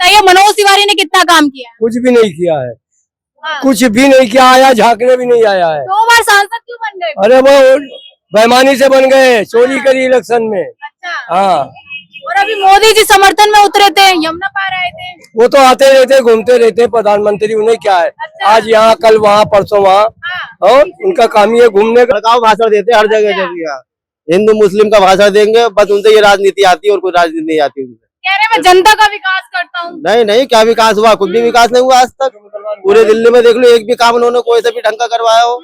बताइए मनोज तिवारी ने कितना काम किया है? कुछ भी नहीं किया है, हाँ। कुछ भी नहीं किया, आया झांकने भी नहीं आया है। 2 बार सांसद क्यों बन गए? अरे वो बेईमानी से बन गए, चोरी करी इलेक्शन में। अच्छा। हाँ, और अभी मोदी जी समर्थन में उतरे थे, यमुना पार आए थे। वो तो आते रहते, घूमते रहते प्रधानमंत्री, उन्हें क्या है। अच्छा। आज यहाँ, कल वहाँ, परसों वहाँ, हाँ। और उनका काम ही है घूमने का। भड़काऊ भाषण देते हर जगह जब यहाँ हिंदू मुस्लिम का भाषण देंगे, बस उनसे ये राजनीति आती है और कोई राजनीति नहीं आती उनसे। कह रहे मैं जनता का विकास करता हूँ। नहीं नहीं, क्या विकास हुआ? कुछ भी विकास नहीं हुआ आज तक। पूरे दिल्ली में देख लो, एक भी काम उन्होंने कोई से भी ढंग का करवाया हो।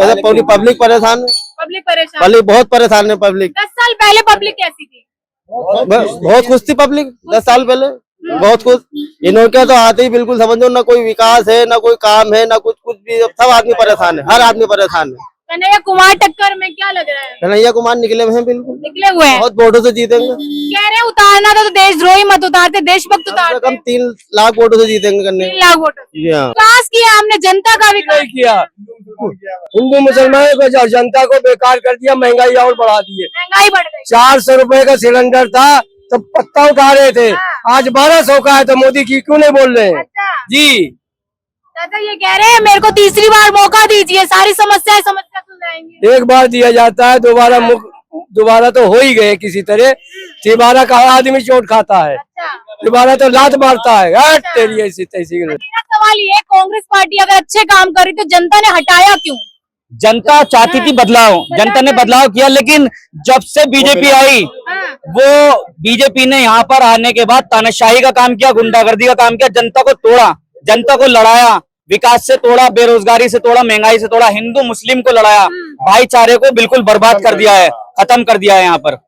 वैसे पूरी पब्लिक परेशान है, पब्लिक परेशान। पब्लिक बहुत परेशान है। पब्लिक 10 साल पहले पब्लिक कैसी थी? बहुत खुश थी पब्लिक 10 साल पहले, बहुत खुश। इन्होंने तो आते ही बिल्कुल समझो, ना कोई विकास है, ना कोई काम है, ना कुछ भी। सब आदमी परेशान है, हर आदमी परेशान है। कन्हैया कुमार टक्कर में क्या लग रहा है? कन्हैया कुमार निकले हुए हैं, बिल्कुल निकले हुए हैं। बहुत वोटों से जीतेंगे। कह रहे उतारना था तो देशद्रोही मत उतारते, देशभक्त कम से उतारते। कम 3 लाख वोटों से जीतेंगे कन्हैया। 3 लाख वोट जी हाँ। विकास किया हमने, जनता का विकास नहीं किया, हिंदू मुसलमानों को और जनता को बेकार कर दिया, महंगाई और बढ़ा दिए। महंगाई बढ़ गई। 400 रुपए का सिलेंडर था तो पत्ता उठा रहे थे, आज 1200 का है, तो मोदी की क्यों नहीं बोल रहे हैं? अच्छा। जी, चाचा ये कह रहे हैं मेरे को तीसरी बार मौका दीजिए, सारी समस्याएं समस्या सुलझाएंगे। एक बार दिया जाता है, दोबारा तो हो ही गए किसी तरह। तिबारा का आदमी चोट खाता है, अच्छा। तिबारा तो लात मारता है। हट तेरी ऐसी तैसी। मेरा सवाल ये है, कांग्रेस पार्टी अगर अच्छे काम कर रही तो जनता ने हटाया क्यों? जनता चाहती थी बदलाव, जनता ने बदलाव किया, लेकिन जब से बीजेपी आई, हाँ। वो बीजेपी ने यहाँ पर आने के बाद तानाशाही का काम किया, गुंडागर्दी का काम किया, जनता को तोड़ा, जनता को लड़ाया, विकास से तोड़ा, बेरोजगारी से तोड़ा, महंगाई से तोड़ा, हिंदू मुस्लिम को लड़ाया, भाईचारे को बिल्कुल बर्बाद कर दिया है, खत्म कर दिया है यहाँ पर।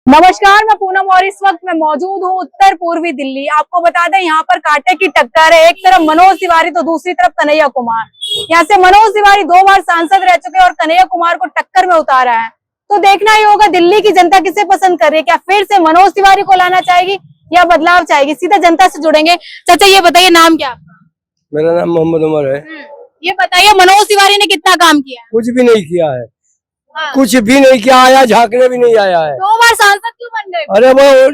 नमस्कार, मैं पूनम और इस वक्त मैं मौजूद हूँ उत्तर पूर्वी दिल्ली। आपको बता दें यहाँ पर कांटे की टक्कर है, एक तरफ मनोज तिवारी तो दूसरी तरफ कन्हैया कुमार। यहाँ से मनोज तिवारी 2 बार सांसद रह चुके हैं और कन्हैया कुमार को टक्कर में उतारा है। तो देखना ही होगा दिल्ली की जनता किसे पसंद कर रही है, क्या फिर से मनोज तिवारी को लाना चाहेगी या बदलाव चाहेगी? सीधा जनता से जुड़ेंगे। चाचा ये बताइए, नाम क्या आपका? मेरा नाम मोहम्मद उमर है। ये बताइए मनोज तिवारी ने कितना काम किया है? कुछ भी नहीं किया है, हाँ। कुछ भी नहीं किया, आया झांकने भी नहीं आया है। 2 बार सांसद क्यों बन गए? अरे वो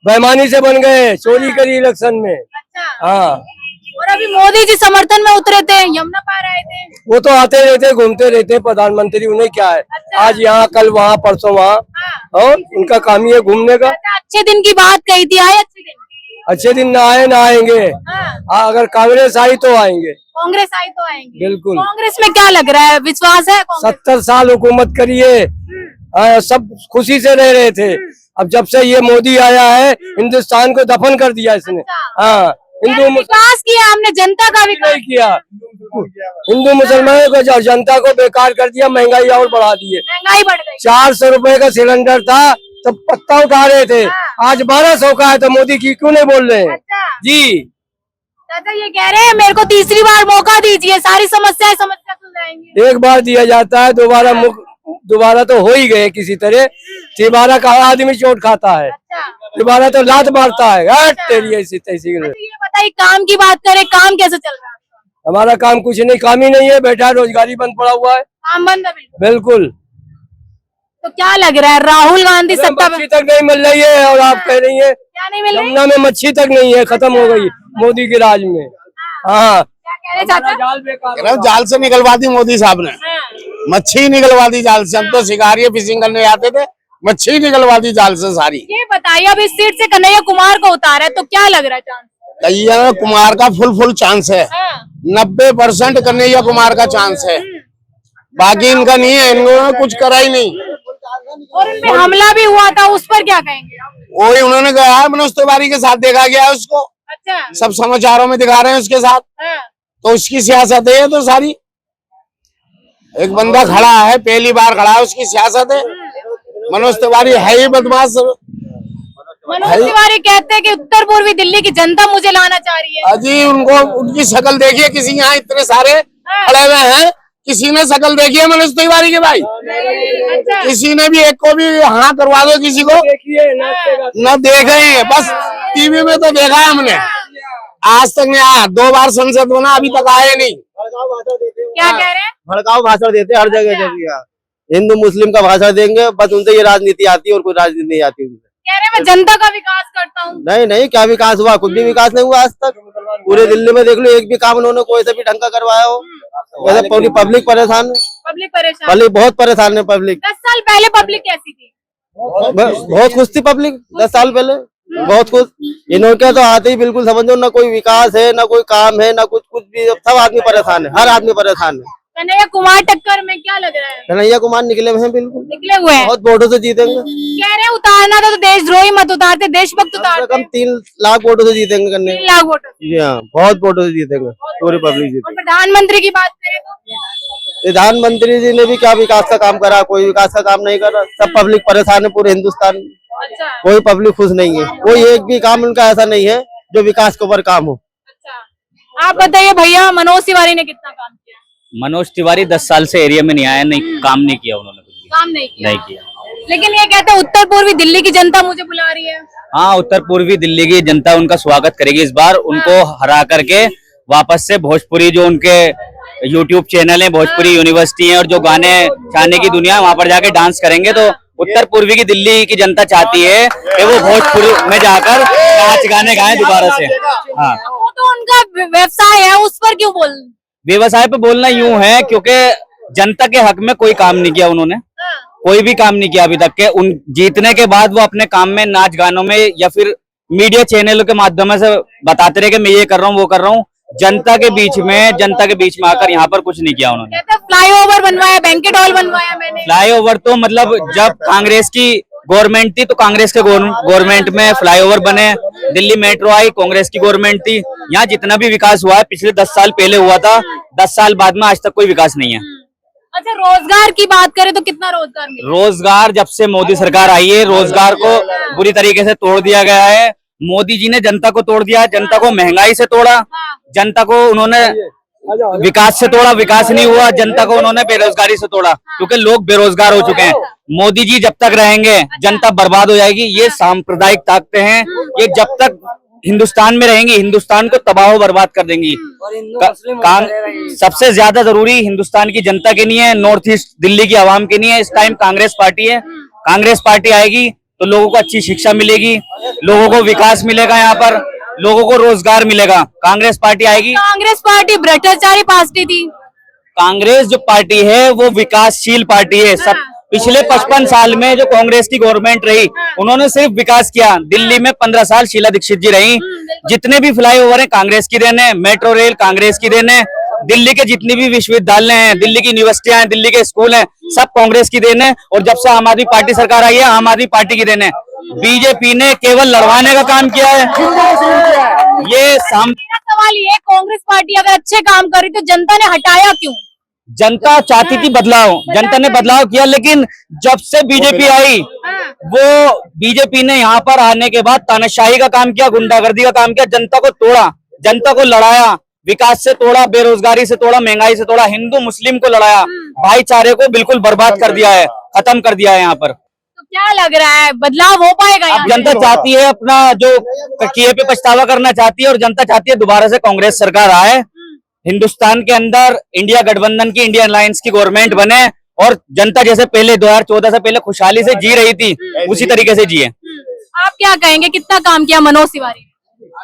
बेईमानी से बन गए, चोरी करी इलेक्शन में। अच्छा। हाँ, और अभी मोदी जी समर्थन में उतरे थे, यमुना पार आए थे। वो तो आते रहते, घूमते रहते प्रधानमंत्री, उन्हें क्या है। अच्छा। आज यहाँ, कल वहाँ, परसों वहाँ, हाँ। और उनका काम ही है घूमने का। चाचा अच्छे दिन की बात कही थी, आए अच्छे दिन? अच्छे दिन ना आए ना आएंगे। हाँ। अगर कांग्रेस आई तो आएंगे, कांग्रेस आई तो आएंगे। बिल्कुल। कांग्रेस में क्या लग रहा है, विश्वास है कांग्रेस? 70 साल हुकूमत करिए, सब खुशी से रह रहे थे। अब जब से ये मोदी आया है, हिंदुस्तान को दफन कर दिया इसने। अच्छा। हाँ, हिंदू विकास किया हमने, जनता का विकास नहीं किया, हिंदू मुसलमानों को और जनता को बेकार कर दिया, महंगाई और बढ़ा दिए। महंगाई बढ़ गई। 400 रुपए का सिलेंडर था तो पत्ता उठा रहे थे, आज 1200 का है, तो मोदी की क्यों नहीं बोल रहे हैं? अच्छा। जी, चाचा ये कह रहे हैं मेरे को तीसरी बार मौका दीजिए, सारी समस्याएं समस्या सुलझाएंगे। एक बार दिया जाता है, दोबारा तो हो ही गए किसी तरह। तिबारा का आदमी चोट खाता है, अच्छा। तिबारा तो लात मारता है। हट तेरी ऐसी तैसी। अच्छा ये बताइए, काम की बात करें, काम कैसे चल रहा है? हमारा काम कुछ नहीं, काम ही नहीं है, बैठा रोजगारी बंद पड़ा हुआ है। काम बंद है बिल्कुल। बिल्कुल। तो क्या लग रहा है, राहुल गांधी अरे सत्ता मच्छी तक नहीं मिल रही है, और आप कह रही है क्या नहीं मिल रही? यमुना में मच्छी तक नहीं है, खत्म हो गई मोदी के राज में। हाँ, क्या कह रहे चाचा? जाल बेकार। जाल से निकलवा दी मोदी साहब ने, हाँ। मच्छी निकलवा दी जाल से। हम तो शिकारी फिशिंग करने जाते थे, मच्छी निकलवा दी जाल से सारी। ये बताइए, अब इस सीट से कन्हैया कुमार को उतारा है तो क्या लग रहा है चांस? कन्हैया कुमार का फुल चांस है। हाँ। 90% कन्हैया कुमार का चांस है, बाकी इनका नहीं है, इन्होंने कुछ करा ही नहीं। और उनपे हमला भी हुआ था, उस पर क्या कहेंगे? वही उन्होंने कहा है, मनोज तिवारी के साथ देखा गया है उसको, अच्छा। सब समाचारों में दिखा रहे हैं उसके साथ। हाँ। तो उसकी सियासत है तो सारी, एक बंदा खड़ा है, पहली बार खड़ा है, उसकी सियासत है। मनोज तिवारी है ही बदमाश। मनोज तिवारी कहते हैं कि उत्तर पूर्वी दिल्ली की जनता मुझे लाना चाह रही है। अजी उनको, उनकी शक्ल देखिए, किसी यहाँ इतने सारे खड़े हुए हैं, किसी ने शक्ल देखी है मनोज तिवारी के भाई? अच्छा। किसी ने भी, एक को भी हाँ करवा दो किसी को, न देखे हैं, बस टीवी में तो देखा है हमने, आज तक नहीं आया। 2 बार संसद बना, अभी तक आए नहीं। क्या कह रहे हैं? भड़काऊ भाषण देते हर जगह जब यहाँ हिंदू मुस्लिम का भाषण देंगे, बस उनसे ये राजनीति आती है और कोई राजनीति नहीं आती उनसे। कह रहे मैं जनता का विकास करता हूँ। नहीं नहीं, क्या विकास हुआ? कुछ भी विकास नहीं हुआ आज तक। पूरे दिल्ली में देख लो, एक भी काम उन्होंने कोई से भी ढंग का करवाया हो। वैसे पूरी पब्लिक परेशान है, पब्लिक परेशान। पब्लिक बहुत परेशान है। पब्लिक 10 साल पहले पब्लिक कैसी थी? बहुत खुश थी पब्लिक 10 साल पहले, बहुत खुश। इन्होंने तो आते ही बिल्कुल समझो, ना कोई विकास है, ना कोई काम है, ना कुछ भी। सब आदमी परेशान है, हर आदमी परेशान है। कन्हैया कुमार टक्कर में क्या लग रहा है? कन्हैया कुमार निकले हुए हैं, बिल्कुल निकले हुए हैं। बहुत वोटों से जीतेंगे। कह रहे उतारना था तो देशद्रोही मत उतारते, देशभक्त कम से उतारते। कम 3 लाख वोटों से जीतेंगे कन्हैया। 3 लाख वोट। जी हाँ, बहुत वोटों से जीतेंगे, पूरी पब्लिक और जीतेगी। प्रधानमंत्री की बात करें तो प्रधानमंत्री जी ने भी क्या विकास का काम करा? कोई विकास का काम नहीं करा। सब पब्लिक परेशान है पूरे हिंदुस्तान में, अच्छा कोई पब्लिक खुश नहीं है। कोई एक भी काम उनका ऐसा नहीं है जो विकास के ऊपर काम हो। अच्छा। आप बताइए भैया, मनोज तिवारी ने कितना काम किया? मनोज तिवारी 10 साल से एरिया में नहीं आया, नहीं काम नहीं किया उन्होंने, कुछ भी काम नहीं किया। नहीं किया। लेकिन ये कहते हैं उत्तर पूर्वी दिल्ली की जनता मुझे बुला रही है। हाँ, उत्तर पूर्वी दिल्ली की जनता उनका स्वागत करेगी इस बार। उनको हरा करके वापस से भोजपुरी, जो उनके यूट्यूब चैनल है, भोजपुरी यूनिवर्सिटी है, और जो गाने चाहने की दुनिया, वहां पर जाके डांस करेंगे। तो उत्तर पूर्वी की दिल्ली की जनता चाहती है कि वो भोजपुरी में जाकर नाच गाने गाएं दोबारा से। हाँ, वो तो उनका व्यवसाय है, उस पर क्यों बोल? व्यवसाय पे बोलना यूं है क्योंकि जनता के हक में कोई काम नहीं किया उन्होंने, कोई भी काम नहीं किया अभी तक के। उन जीतने के बाद वो अपने काम में, नाच गानों में, या फिर मीडिया चैनलों के माध्यम से बताते रहे कि मैं ये कर रहा हूँ, वो कर रहा हूँ। जनता के बीच में आकर यहाँ पर कुछ नहीं किया उन्होंने। कहते फ्लाईओवर बनवाया, बैंकेट हॉल बनवाया मैंने। फ्लाईओवर तो मतलब जब कांग्रेस की गवर्नमेंट थी तो कांग्रेस के गवर्नमेंट में फ्लाईओवर बने। दिल्ली मेट्रो आई, कांग्रेस की गवर्नमेंट थी। यहाँ जितना भी विकास हुआ है पिछले 10 साल पहले हुआ था, 10 साल बाद में आज तक कोई विकास नहीं है। अच्छा, रोजगार की बात करें तो कितना रोजगार मिला? रोजगार जब से मोदी सरकार आई है, रोजगार को बुरी तरीके से तोड़ दिया गया है। मोदी जी ने जनता को तोड़ दिया, जनता को महंगाई से तोड़ा, जनता को उन्होंने विकास से तोड़ा, विकास नहीं हुआ। जनता को उन्होंने बेरोजगारी से तोड़ा, क्योंकि लोग बेरोजगार हो चुके हैं। मोदी जी जब तक रहेंगे जनता बर्बाद हो जाएगी। ये सांप्रदायिक ताकतें हैं, ये जब तक हिंदुस्तान में रहेंगी हिंदुस्तान को तबाह बर्बाद कर देंगी। सबसे ज्यादा जरूरी हिंदुस्तान की जनता के लिए है, नॉर्थ ईस्ट दिल्ली की आवाम के लिए इस टाइम कांग्रेस पार्टी है। कांग्रेस पार्टी आएगी तो लोगों को अच्छी शिक्षा मिलेगी, लोगों को विकास मिलेगा, यहाँ पर लोगों को रोजगार मिलेगा। कांग्रेस पार्टी आएगी। कांग्रेस पार्टी भ्रष्टाचारी पार्टी थी। कांग्रेस जो पार्टी है वो विकासशील पार्टी है। सब पिछले 55 साल में जो कांग्रेस की गवर्नमेंट रही, उन्होंने सिर्फ विकास किया। दिल्ली में 15 साल शीला दीक्षित जी रही। जितने भी फ्लाईओवर हैं कांग्रेस की देन है, मेट्रो रेल कांग्रेस की देन है, दिल्ली के जितने भी विश्वविद्यालय हैं, दिल्ली की यूनिवर्सिटियां हैं, दिल्ली के स्कूल हैं, सब कांग्रेस की देन है। और जब से आम आदमी पार्टी सरकार आई है, आम आदमी पार्टी की देन है। बीजेपी ने केवल लड़वाने का काम किया है। ये सवाल ये, कांग्रेस पार्टी अगर अच्छे काम कर रही तो जनता ने हटाया क्यों? जनता चाहती थी बदलाव, जनता ने बदलाव किया, लेकिन जब से बीजेपी आई, वो बीजेपी ने यहाँ पर आने के बाद तानाशाही का काम किया, गुंडागर्दी का काम किया, जनता को तोड़ा, जनता को लड़ाया, विकास से तोड़ा, बेरोजगारी से तोड़ा, महंगाई से तोड़ा, हिंदू मुस्लिम को लड़ाया, भाईचारे को बिल्कुल बर्बाद कर दिया है, खत्म कर दिया है यहाँ पर। तो क्या लग रहा है, बदलाव हो पाएगा यहाँ? अब जनता चाहती है अपना जो किए पे पछतावा करना चाहती है, और जनता चाहती है दोबारा से कांग्रेस सरकार आए, हिंदुस्तान के अंदर इंडिया गठबंधन की, इंडिया अलायंस की गवर्नमेंट बने, और जनता जैसे पहले 2014 से पहले खुशहाली से जी रही थी उसी तरीके से जिए। आप क्या कहेंगे, कितना काम किया मनोज तिवारी?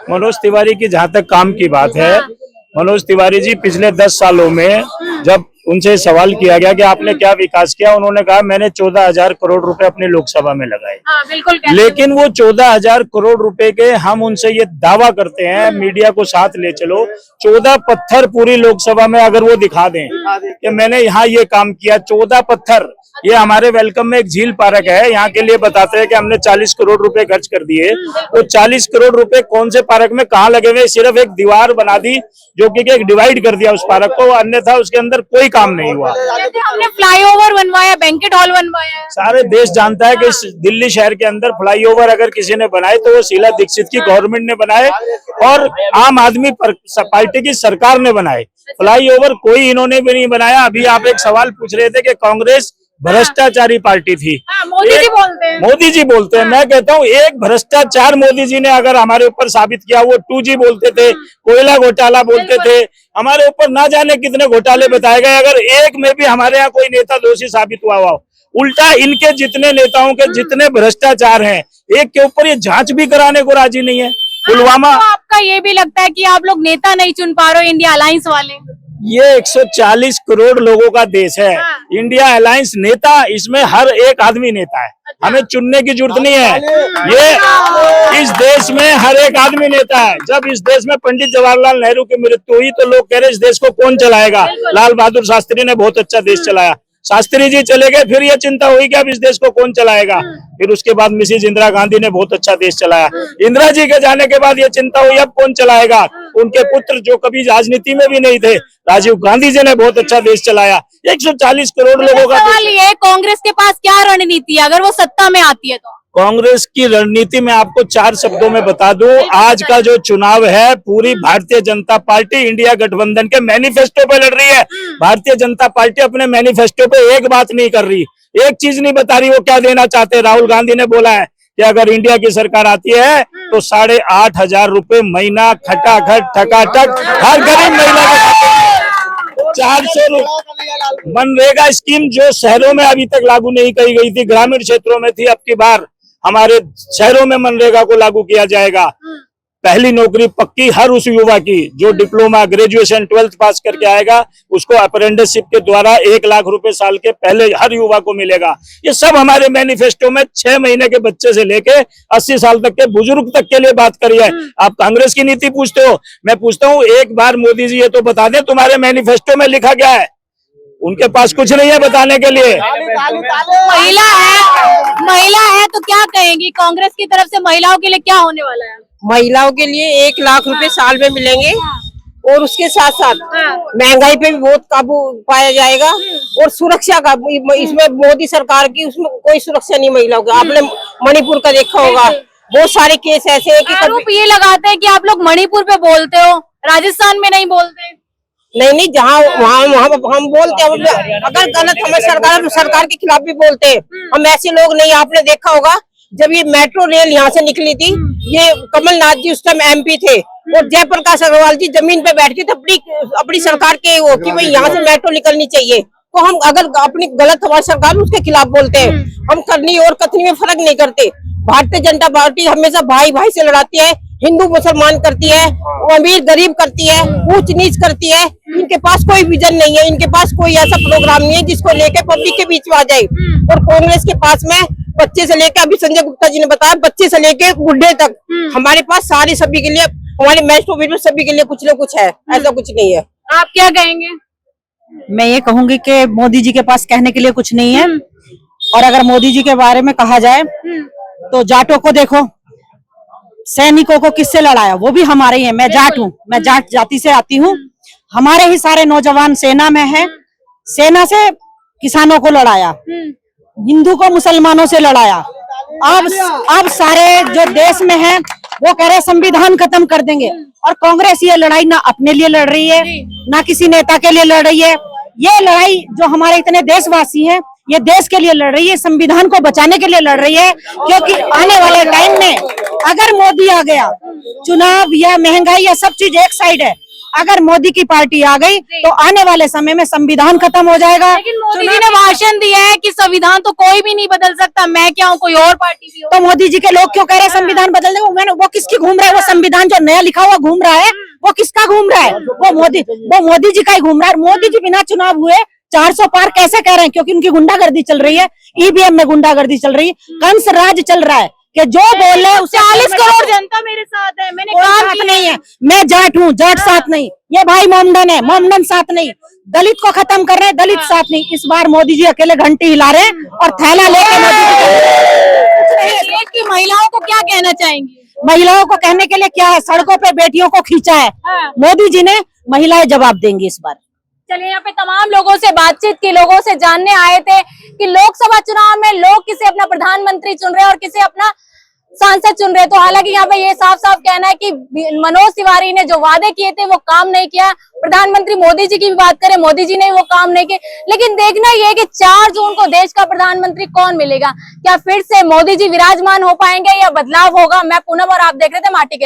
मनोज तिवारी की जहाँ तक काम की बात है, मनोज तिवारी जी पिछले 10 सालों में जब उनसे सवाल किया गया कि आपने क्या विकास किया, उन्होंने कहा मैंने 14,000 करोड़ रुपए अपनी लोकसभा में लगाए। हाँ, बिल्कुल। लेकिन वो 14,000 करोड़ रुपए के हम उनसे ये दावा करते हैं, मीडिया को साथ ले चलो, 14 पत्थर पूरी लोकसभा में अगर वो दिखा दें कि मैंने यहाँ ये काम किया, 14 पत्थर। ये हमारे वेलकम में एक झील पार्क है, यहाँ के लिए बताते हैं कि हमने 40 करोड़ रुपए खर्च कर दिए। वो 40 करोड़ रुपए कौन से पार्क में कहाँ लगे हुए? सिर्फ एक दीवार बना दी जो कि एक डिवाइड कर दिया उस पार्क को, अन्यथा उसके अंदर कोई काम नहीं हुआ। जैसे हमने फ्लाईओवर बनवाया, बैंकेट हॉल बनवाया। सारे देश जानता है कि दिल्ली शहर के अंदर फ्लाईओवर अगर किसी ने बनाए तो वो शीला दीक्षित की गवर्नमेंट ने बनाए और आम आदमी पार्टी की सरकार ने बनाए। फ्लाईओवर कोई इन्होंने भी नहीं बनाया। अभी आप एक सवाल पूछ रहे थे कि कांग्रेस भ्रष्टाचारी पार्टी थी। मोदी जी बोलते हैं। मोदी जी बोलते हैं। मैं कहता हूँ एक भ्रष्टाचार मोदी जी ने अगर हमारे ऊपर साबित किया, वो 2G बोलते थे, कोयला घोटाला बोलते थे, हमारे ऊपर ना जाने कितने घोटाले बताए गए। अगर एक में भी हमारे यहाँ कोई नेता दोषी साबित हुआ उल्टा इनके जितने नेताओं के जितने भ्रष्टाचार हैं, एक के ऊपर ये जांच भी कराने को राजी नहीं है। पुलवामा, तो आपका ये भी लगता है कि आप लोग नेता नहीं चुन पा रहे हो इंडिया अलायंस वाले? ये 140 करोड़ लोगों का देश है। इंडिया अलायंस नेता, इसमें हर एक आदमी नेता है, हमें चुनने की जरूरत नहीं है। ये इस देश में हर एक आदमी नेता है। जब इस देश में पंडित जवाहरलाल नेहरू की मृत्यु हुई तो लोग कह रहे इस देश को कौन चलाएगा। लाल बहादुर शास्त्री ने बहुत अच्छा देश चलाया, शास्त्री जी चले गए, फिर ये चिंता हुई कि अब इस देश को कौन चलाएगा। फिर उसके बाद मिसेज इंदिरा गांधी ने बहुत अच्छा देश चलाया। इंदिरा जी के जाने के बाद ये चिंता हुई अब कौन चलाएगा। उनके पुत्र जो कभी राजनीति में भी नहीं थे, राजीव गांधी जी ने बहुत अच्छा देश चलाया। 140 करोड़ लोगों का सवाल ये, कांग्रेस के पास क्या रणनीति है अगर वो सत्ता में आती है तो? कांग्रेस की रणनीति में आपको 4 शब्दों में बता दूं। आज का जो चुनाव है पूरी भारतीय जनता पार्टी इंडिया गठबंधन के मैनिफेस्टो पे लड़ रही है। भारतीय जनता पार्टी अपने मैनिफेस्टो पे एक बात नहीं कर रही, एक चीज नहीं बता रही वो क्या देना चाहते हैं। राहुल गांधी ने बोला है कि अगर इंडिया की सरकार आती है तो 8,500 रुपए महीना खटाखट ठकाठक हर गरीब महिला को 400 मनरेगा स्कीम जो शहरों में अभी तक लागू नहीं की गई थी, ग्रामीण क्षेत्रों में थी, अब की बार हमारे शहरों में मनरेगा को लागू किया जाएगा। पहली नौकरी पक्की हर उस युवा की जो डिप्लोमा, ग्रेजुएशन, 12th पास करके आएगा, उसको अप्रेंटिसशिप के द्वारा 1 लाख रुपए साल के पहले हर युवा को मिलेगा। ये सब हमारे मैनिफेस्टो में 6 महीने के बच्चे से लेके 80 साल तक के बुजुर्ग तक के लिए बात करी है। आप कांग्रेस की नीति पूछते हो, मैं पूछता हूँ एक बार मोदी जी ये तो बता दें तुम्हारे मैनिफेस्टो में लिखा क्या है। उनके पास कुछ नहीं है बताने के लिए। महिला है तो क्या कहेंगी कांग्रेस की तरफ से महिलाओं के लिए क्या होने वाला है? महिलाओं के लिए 1 लाख रुपए साल में मिलेंगे और उसके साथ साथ महंगाई पे भी बहुत काबू पाया जाएगा और सुरक्षा का इसमें मोदी सरकार की उसमें कोई सुरक्षा नहीं महिलाओं की। आपने मणिपुर का देखा होगा, बहुत सारे केस ऐसे हैं कि आरोप ये लगाते हैं कि आप लोग मणिपुर पे बोलते हो, राजस्थान में नहीं बोलते। नहीं जहाँ वहाँ हम बोलते हैं, अगर गलत हमें सरकार के खिलाफ भी बोलते हैं। हम ऐसे लोग नहीं, आपने देखा होगा जब ये मेट्रो रेल यहाँ से निकली थी, ये कमलनाथ जी उस टाइम MP थे और जयप्रकाश अग्रवाल जी जमीन पे बैठ के थे अपनी सरकार के वो कि भाई यहाँ से मेट्रो निकलनी चाहिए। तो हम अगर अपनी गलत हमारी सरकार उसके खिलाफ बोलते हैं, हम करनी और कथनी में फर्क नहीं करते। भारतीय जनता पार्टी हमेशा भाई भाई से लड़ाती है, हिंदू मुसलमान करती है, अमीर गरीब करती है, ऊंच नीच करती है। इनके पास कोई विजन नहीं है, इनके पास कोई ऐसा प्रोग्राम नहीं है जिसको लेके पब्लिक के बीच में आ जाए। और कांग्रेस के पास में बच्चे से लेके, अभी संजय गुप्ता जी ने बताया, बच्चे से लेके बुढ़े तक हमारे पास सारे सभी के लिए, हमारे मैनिफेस्टो में सभी के लिए कुछ न कुछ है, ऐसा कुछ नहीं है। आप क्या कहेंगे? मैं ये कहूंगी कि मोदी जी के पास कहने के लिए कुछ नहीं है। और अगर मोदी जी के बारे में कहा जाए तो जाटों को देखो, सैनिकों को किससे लड़ाया, वो भी हमारे ही है। मैं जाट हूँ, मैं जाट जाति से आती हूँ। हमारे ही सारे नौजवान सेना में है, सेना से किसानों को लड़ाया, हिंदू को मुसलमानों से लड़ाया। अब सारे जो देश में है वो कह रहे संविधान खत्म कर देंगे। और कांग्रेस ये लड़ाई ना अपने लिए लड़ रही है, ना किसी नेता के लिए लड़ रही है। ये लड़ाई जो हमारे इतने देशवासी हैं, ये देश के लिए लड़ रही है, संविधान को बचाने के लिए लड़ रही है। क्योंकि आने वाले टाइम में अगर मोदी आ गया, चुनाव या महंगाई या सब चीज एक साइड है, अगर मोदी की पार्टी आ गई तो आने वाले समय में संविधान खत्म हो जाएगा। लेकिन मोदी जी ने भाषण दिया है कि संविधान तो कोई भी नहीं बदल सकता, मैं क्या हूँ, कोई और पार्टी भी हो। तो मोदी जी के लोग क्यों कह रहे हैं संविधान बदल दे? वो किसकी घूम रहा है? वो संविधान जो नया लिखा हुआ घूम रहा है, वो किसका घूम रहा है? वो मोदी जी का ही घूम रहा है। मोदी जी बिना चुनाव हुए 400 पार कैसे कह रहे हैं? क्योंकि उनकी गुंडागर्दी चल रही है, EVM में गुंडागर्दी चल रही है, कंस राज चल रहा है कि जो बोले उसे 40 करोड़ जनता मेरे साथ है, मैंने काम साथ नहीं है। मैं जाट हूँ, जाट साथ नहीं। ये भाई मोमडन है, मोमडन साथ नहीं। दलित को खत्म कर रहे हैं, दलित साथ नहीं। इस बार मोदी जी अकेले घंटी हिला रहे हैं और थैला लेके देश की महिलाओं को क्या कहना चाहेंगी? महिलाओं को कहने के लिए क्या है, सड़कों पे बेटियों को खींचा है मोदी जी ने, महिलाएं जवाब देंगी इस बार। चलिए, यहाँ पे तमाम लोगों से बातचीत की, लोगों से जानने आए थे कि लोकसभा चुनाव में लोग किसे अपना प्रधानमंत्री चुन रहे हैं और किसे अपना सांसद चुन रहे हैं। तो हालांकि यहाँ पे ये साफ साफ कहना है कि मनोज तिवारी ने जो वादे किए थे वो काम नहीं किया। प्रधानमंत्री मोदी जी की भी बात करें, मोदी जी ने वो काम नहीं किए। लेकिन देखना ये है कि 4 जून को देश का प्रधानमंत्री कौन मिलेगा। क्या फिर से मोदी जी विराजमान हो पाएंगे या बदलाव होगा? मैं पूनम और आप देख रहे थे माटी के